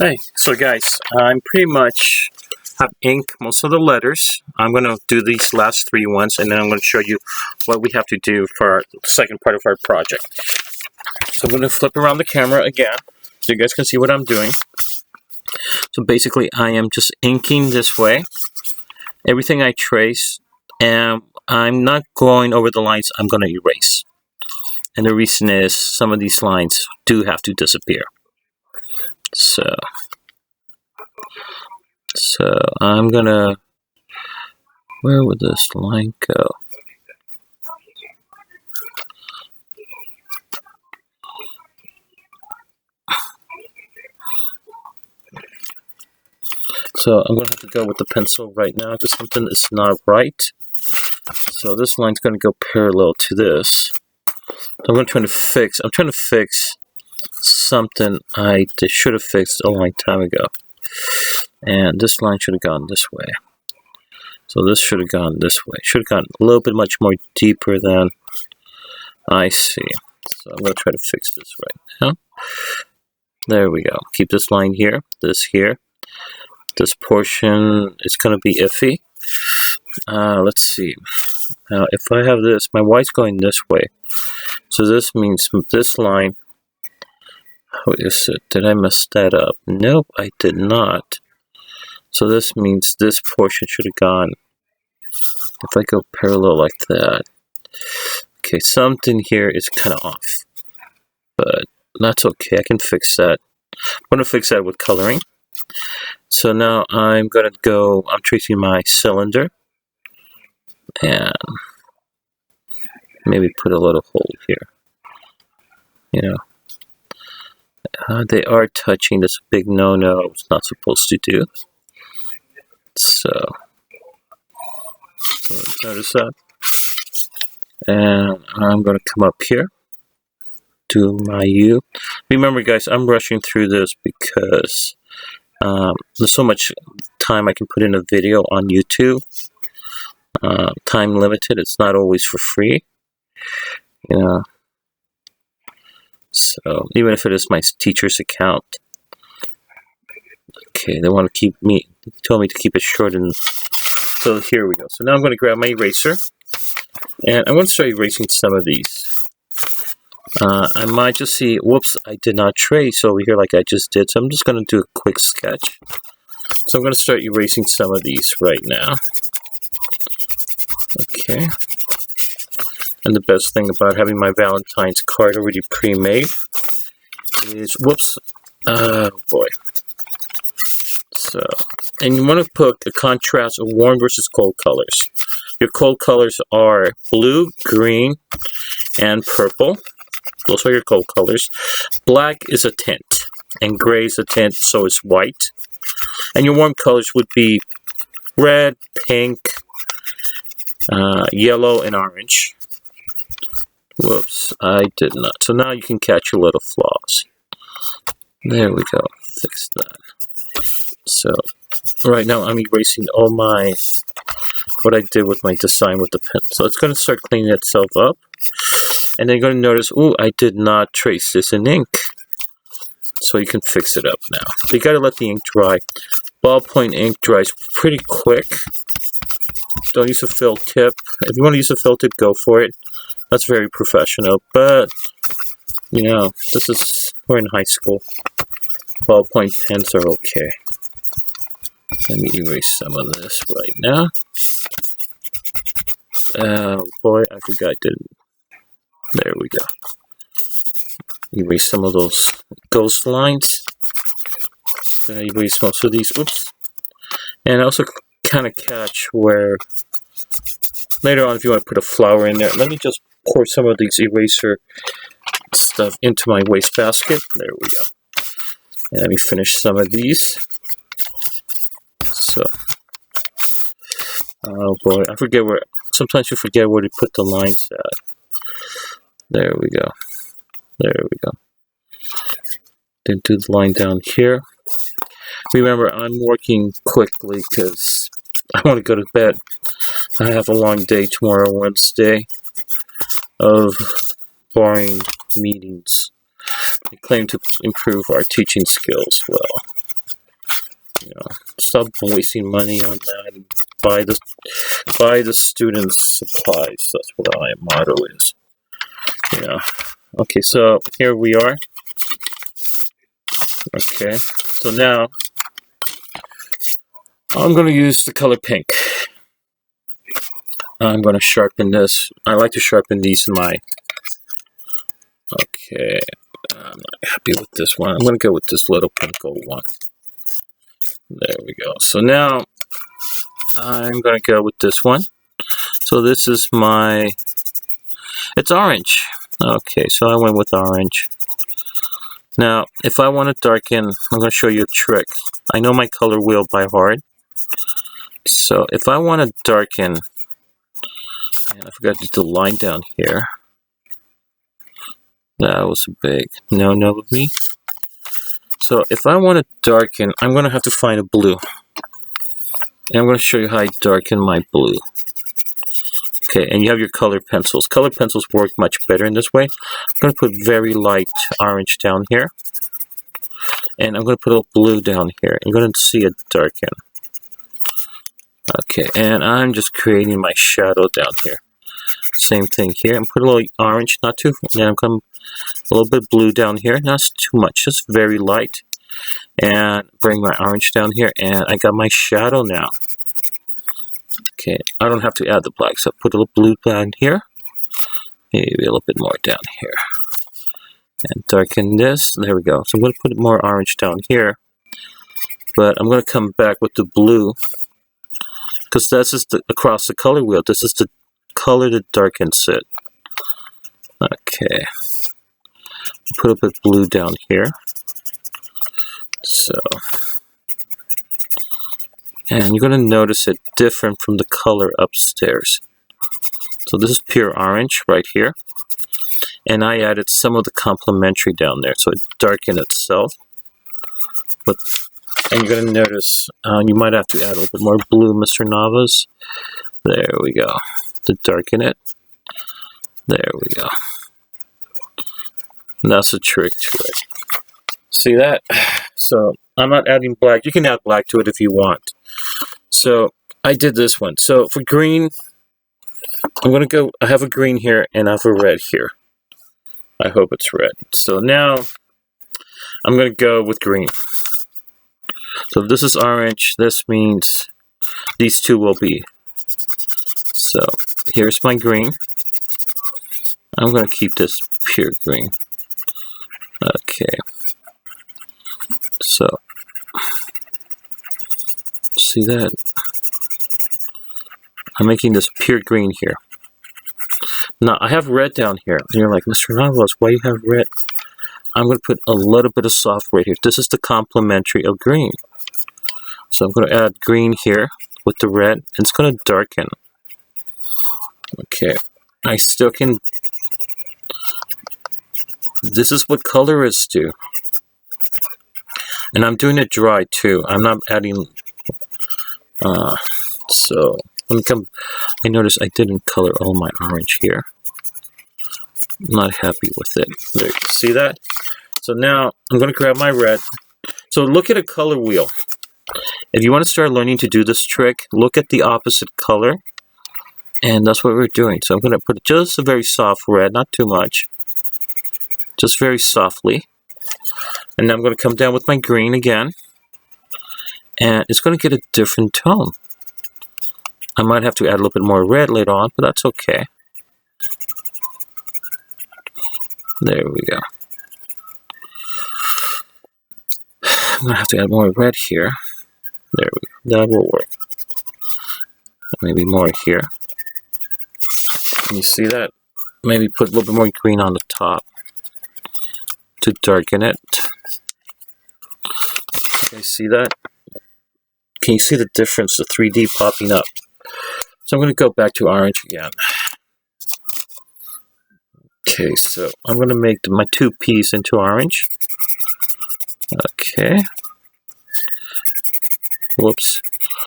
Hey, so guys, I'm pretty much have inked most of the letters. I'm going to do these last three ones, and then I'm going to show you what we have to do for our second part of our project. So I'm going to flip around the camera again, so you guys can see what I'm doing. So basically, I am just inking this way. Everything I trace, and I'm not going over the lines, I'm going to erase. And the reason is, some of these lines do have to disappear. So I'm gonna, where would this line go? So I'm gonna have to go with the pencil right now because something is not right. So this line's gonna go parallel to this. So I'm trying to fix something I should have fixed a long time ago. And this line should have gone this way. So this should have gone this way. Should have gone a little bit much more deeper than I see. So I'm going to try to fix this right now. There we go. Keep this line here, this here. This portion is going to be iffy. Let's see. Now if I have this, my white's going this way. So this means this line, how is it? Did I mess that up? Nope, I did not. So this means this portion should have gone, if I go parallel like that. Okay, something here is kind of off, but that's okay, I can fix that. I'm going to fix that with coloring. So now I'm tracing my cylinder, and maybe put a little hole here. You know, they are touching. That's a big no-no. It's not supposed to do. So notice that. And I'm going to come up here, do my U. Remember, guys, I'm rushing through this because there's so much time I can put in a video on YouTube. Time limited. It's not always for free. You know. So even if it is my teacher's account, okay, they want to told me to keep it short, and so here we go. So now I'm going to grab my eraser, and I'm going to start erasing some of these. I might just see, whoops, I did not trace over here like I just did, so I'm just going to do a quick sketch. So I'm going to start erasing some of these right now. Okay. And the best thing about having my Valentine's card already pre-made is, whoops, oh boy. So, and you want to put a contrast of warm versus cold colors. Your cold colors are blue, green, and purple. Those are your cold colors. Black is a tint, and gray is a tint, so is white. And your warm colors would be red, pink, yellow, and orange. Whoops, I did not. So now you can catch your little flaws. There we go. Fix that. So right now I'm erasing all what I did with my design with the pen. So it's going to start cleaning itself up. And then you're going to notice, ooh, I did not trace this in ink. So you can fix it up now. But you got to let the ink dry. Ballpoint ink dries pretty quick. Don't use a fill tip. If you want to use a fill tip, go for it. That's very professional, but you know, we're in high school. Ballpoint pens are okay. Let me erase some of this right now. Oh boy, I forgot to. There we go. Erase some of those ghost lines. Then I erase most of these. Oops. And also kind of catch where later on, if you want to put a flower in there, let me just pour some of these eraser stuff into my wastebasket. There we go. And let me finish some of these. So, oh boy, I forget where. Sometimes you forget where to put the lines at. There we go. There we go. Then do the line down here. Remember, I'm working quickly because I want to go to bed. I have a long day tomorrow, Wednesday, of boring meetings. They claim to improve our teaching skills. Well, You know, stop wasting money on that and buy the students supplies. That's what my motto is. You know. Okay, so here we are. Okay, so now I'm going to use the color pink. I'm going to sharpen this. I like to sharpen these in my... Okay, I'm not happy with this one. I'm going to go with this little pink gold one. There we go. So now I'm going to go with this one. So this is my... It's orange. Okay, so I went with orange. Now, if I want to darken, I'm going to show you a trick. I know my color wheel by heart. So if I want to darken... And I forgot to do the line down here. That was a big no-no with me. So if I want to darken, I'm going to have to find a blue. And I'm going to show you how I darken my blue. Okay, and you have your color pencils. Color pencils work much better in this way. I'm going to put very light orange down here. And I'm going to put a blue down here. You're going to see it darken. Okay, and I'm just creating my shadow down here. Same thing here. And put a little orange, not too. And I'm going a little bit blue down here. Not too much, just very light. And bring my orange down here, and I got my shadow now. Okay, I don't have to add the black, so put a little blue down here. Maybe a little bit more down here. And darken this. There we go. So I'm going to put more orange down here. But I'm going to come back with the blue. Because this is across the color wheel. This is the color that darkens it. Okay. Put a bit of blue down here. So. And you're going to notice it different from the color upstairs. So this is pure orange right here. And I added some of the complementary down there. So it darkened itself. But and you're going to notice, you might have to add a little bit more blue, Mr. Navas. There we go. To darken it. There we go. And that's the trick to it. See that? So, I'm not adding black. You can add black to it if you want. So, I did this one. So, for green, I'm going to go, I have a green here and I have a red here. I hope it's red. So, now, I'm going to go with green. So this is orange, this means these two will be. So here's my green. I'm going to keep this pure green. Okay. So, see that? I'm making this pure green here. Now I have red down here. And you're like, Mr. Navas, why do you have red? I'm going to put a little bit of soft red here. This is the complementary of green. So I'm going to add green here with the red, and it's going to darken. Okay, I still can... This is what colorists do. And I'm doing it dry too. I'm not adding... So, let me come... I noticed I didn't color all my orange here. I'm not happy with it. There, see that? So now, I'm going to grab my red. So look at a color wheel. If you want to start learning to do this trick, look at the opposite color. And that's what we're doing. So I'm going to put just a very soft red, not too much. Just very softly. And now I'm going to come down with my green again. And it's going to get a different tone. I might have to add a little bit more red later on, but that's okay. There we go. I'm going to have to add more red here. There we go. That will work. Maybe more here. Can you see that? Maybe put a little bit more green on the top to darken it. Can you see that? Can you see the difference, the 3D popping up? So I'm going to go back to orange again. Okay, so I'm going to make my two P's into orange. Okay. Whoops.